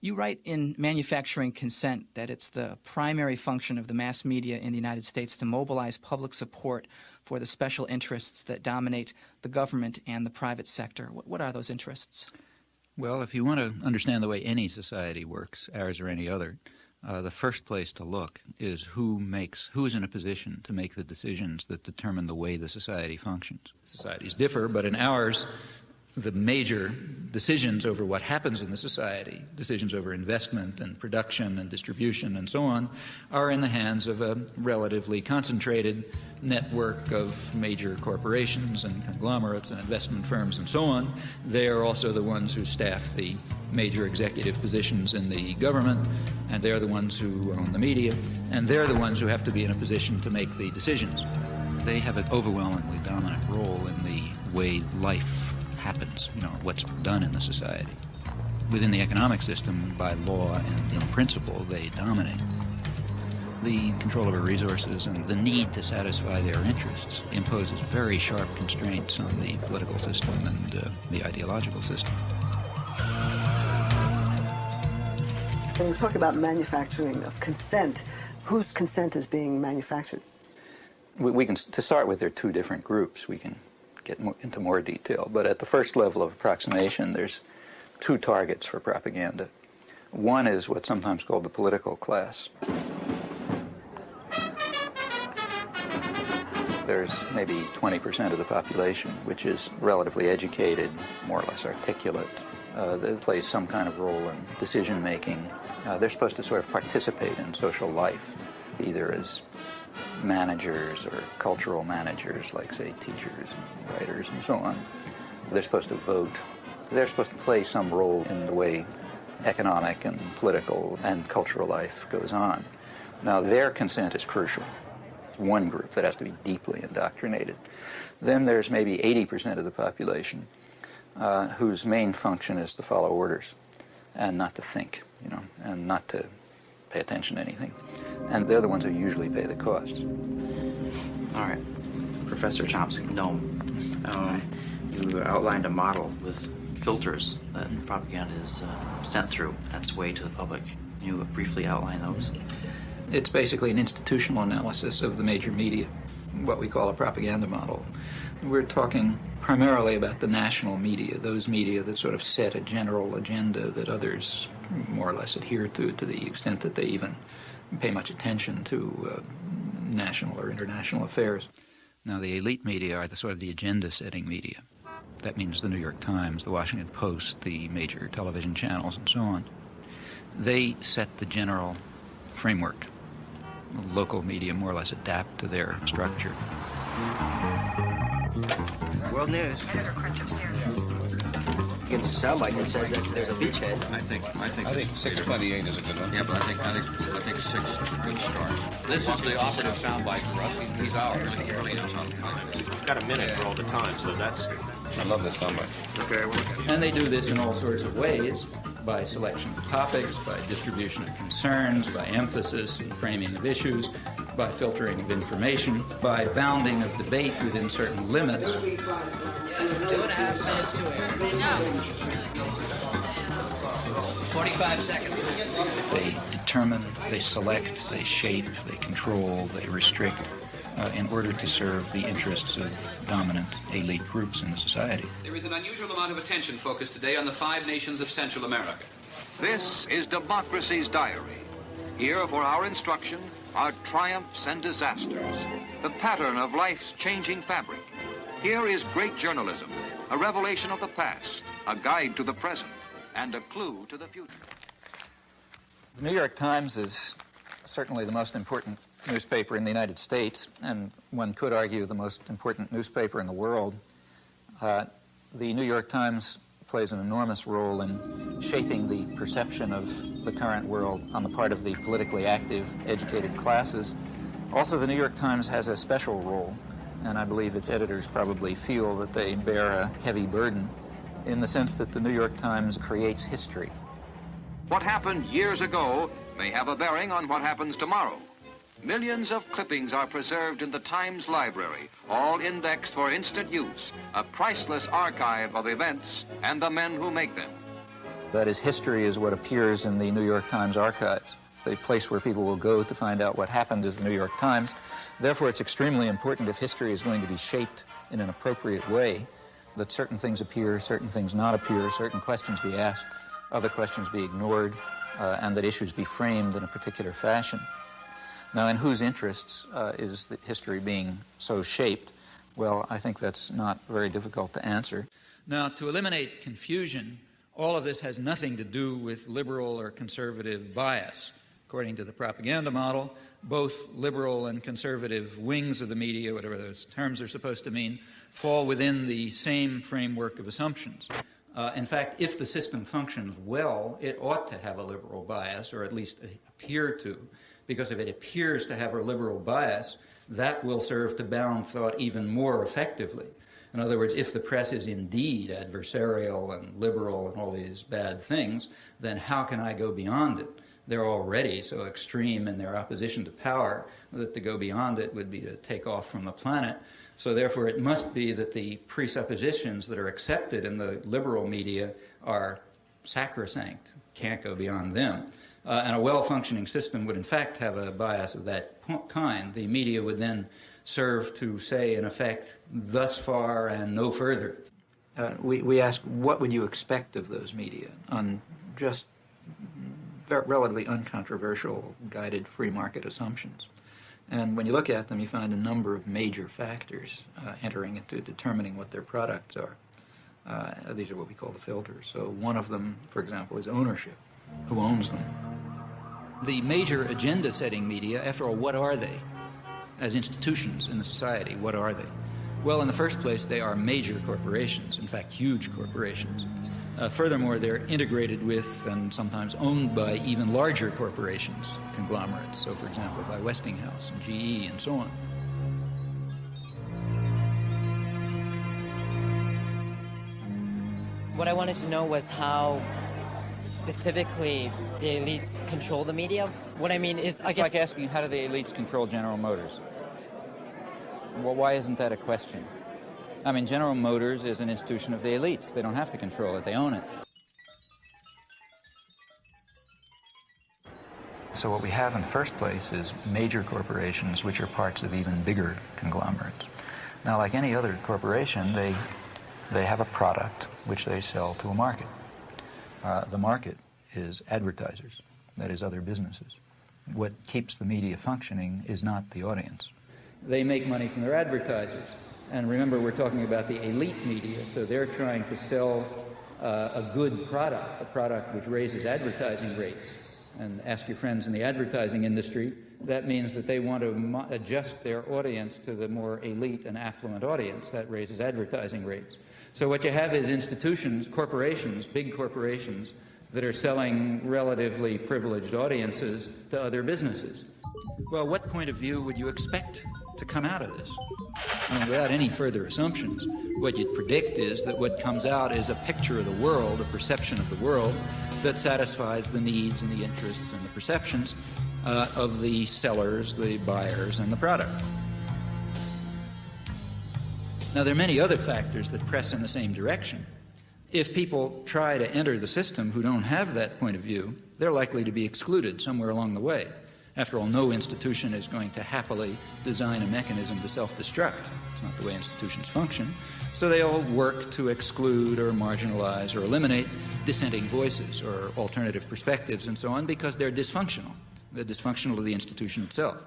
You write in Manufacturing Consent that it's the primary function of the mass media in the United States to mobilize public support for the special interests that dominate the government and the private sector. What are those interests? Well, if you want to understand the way any society works, ours or any other, the first place to look is who's in a position to make the decisions that determine the way the society functions. Societies differ, but in ours, the major decisions over what happens in the society, decisions over investment and production and distribution and so on, are in the hands of a relatively concentrated network of major corporations and conglomerates and investment firms and so on. They are also the ones who staff the major executive positions in the government, and they're the ones who own the media, and they're the ones who have to be in a position to make the decisions. They have an overwhelmingly dominant role in the way life happens, what's done in the society. Within the economic system, by law and in principle, they dominate. The control over resources and the need to satisfy their interests imposes very sharp constraints on the political system and the ideological system. When you talk about manufacturing of consent, whose consent is being manufactured? We can, to start with, there are two different groups. We can get into more detail, but at the first level of approximation, there's two targets for propaganda. One is what's sometimes called the political class. There's maybe 20% of the population which is relatively educated, more or less articulate. They play some kind of role in decision-making. They're supposed to sort of participate in social life, either as managers or cultural managers, like, say, teachers and writers and so on. They're supposed to vote. They're supposed to play some role in the way economic and political and cultural life goes on. Now, their consent is crucial. It's one group that has to be deeply indoctrinated. Then there's maybe 80% of the population whose main function is to follow orders and not to think, and not to pay attention to anything. And they're the ones who usually pay the costs. All right. Professor Chomsky, Noam, you outlined a model with filters that propaganda is sent through. That's way to the public. Can you briefly outline those? It's basically an institutional analysis of the major media, what we call a propaganda model. We're talking primarily about the national media, those media that sort of set a general agenda that others more or less adhere to the extent that they even pay much attention to national or international affairs. Now, the elite media are the sort of the agenda-setting media. That means the New York Times, the Washington Post, the major television channels, and so on. They set the general framework. Local media more or less adapt to their structure. World News. Begins to sound like it says that there's a beachhead. I think 628 is a good one. Yeah, but I think 6 is a good start. This is the operative soundbite for us. He's ours. He really knows how to time it. We've got a minute for all the time, so that's... I love this soundbite. Okay. And they do this in all sorts of ways, by selection of topics, by distribution of concerns, by emphasis and framing of issues, by filtering of information, by bounding of debate within certain limits. 2.5 minutes to air. No. 45 seconds. They determine, they select, they shape, they control, they restrict in order to serve the interests of dominant elite groups in the society. There is an unusual amount of attention focused today on the 5 nations of Central America. This is Democracy's Diary. Here for our instruction are triumphs and disasters, the pattern of life's changing fabric. Here is great journalism, a revelation of the past, a guide to the present, and a clue to the future. The New York Times is certainly the most important newspaper in the United States, and one could argue the most important newspaper in the world. The New York Times plays an enormous role in shaping the perception of the current world on the part of the politically active, educated classes. Also, the New York Times has a special role, and I believe its editors probably feel that they bear a heavy burden in the sense that the New York Times creates history. What happened years ago may have a bearing on what happens tomorrow. Millions of clippings are preserved in the Times library, all indexed for instant use, a priceless archive of events and the men who make them. That is, history is what appears in the New York Times archives, the place where people will go to find out what happened is the New York Times. Therefore, it's extremely important, if history is going to be shaped in an appropriate way, that certain things appear, certain things not appear, certain questions be asked, other questions be ignored, and that issues be framed in a particular fashion. Now, in whose interests is the history being so shaped? Well, I think that's not very difficult to answer. Now, to eliminate confusion, all of this has nothing to do with liberal or conservative bias. According to the propaganda model, both liberal and conservative wings of the media, whatever those terms are supposed to mean, fall within the same framework of assumptions. In fact, if the system functions well, it ought to have a liberal bias, or at least appear to, because if it appears to have a liberal bias, that will serve to bound thought even more effectively. In other words, if the press is indeed adversarial and liberal and all these bad things, then how can I go beyond it? They're already so extreme in their opposition to power that to go beyond it would be to take off from the planet. So therefore, it must be that the presuppositions that are accepted in the liberal media are sacrosanct, can't go beyond them. And a well-functioning system would in fact have a bias of that kind. The media would then serve to say, in effect, thus far and no further. We ask, what would you expect of those media on just relatively uncontroversial, guided free market assumptions? And when you look at them, you find a number of major factors entering into determining what their products are. These are what we call the filters. So one of them, for example, is ownership. Who owns them? The major agenda-setting media, after all, what are they? As institutions in the society, what are they? Well, in the first place, they are major corporations, in fact, huge corporations. Furthermore, they're integrated with and sometimes owned by even larger corporations, conglomerates, so for example, by Westinghouse and GE and so on. What I wanted to know was how specifically the elites control the media. What I mean is, I guess... It's like asking, how do the elites control General Motors? Well, why isn't that a question? I mean, General Motors is an institution of the elites. They don't have to control it. They own it. So what we have in the first place is major corporations which are parts of even bigger conglomerates. Now, like any other corporation, they have a product which they sell to a market. The market is advertisers, that is, other businesses. What keeps the media functioning is not the audience. They make money from their advertisers. And remember, we're talking about the elite media, so they're trying to sell a good product, a product which raises advertising rates. And ask your friends in the advertising industry, that means that they want to adjust their audience to the more elite and affluent audience. That raises advertising rates. So what you have is institutions, corporations, big corporations, that are selling relatively privileged audiences to other businesses. Well, what point of view would you expect to come out of this? I mean, without any further assumptions, what you'd predict is that what comes out is a picture of the world, a perception of the world, that satisfies the needs and the interests and the perceptions of the sellers, the buyers, and the product. Now, there are many other factors that press in the same direction. If people try to enter the system who don't have that point of view, they're likely to be excluded somewhere along the way. After all, no institution is going to happily design a mechanism to self-destruct. It's not the way institutions function. So they all work to exclude or marginalize or eliminate dissenting voices or alternative perspectives and so on because they're dysfunctional. They're dysfunctional to the institution itself.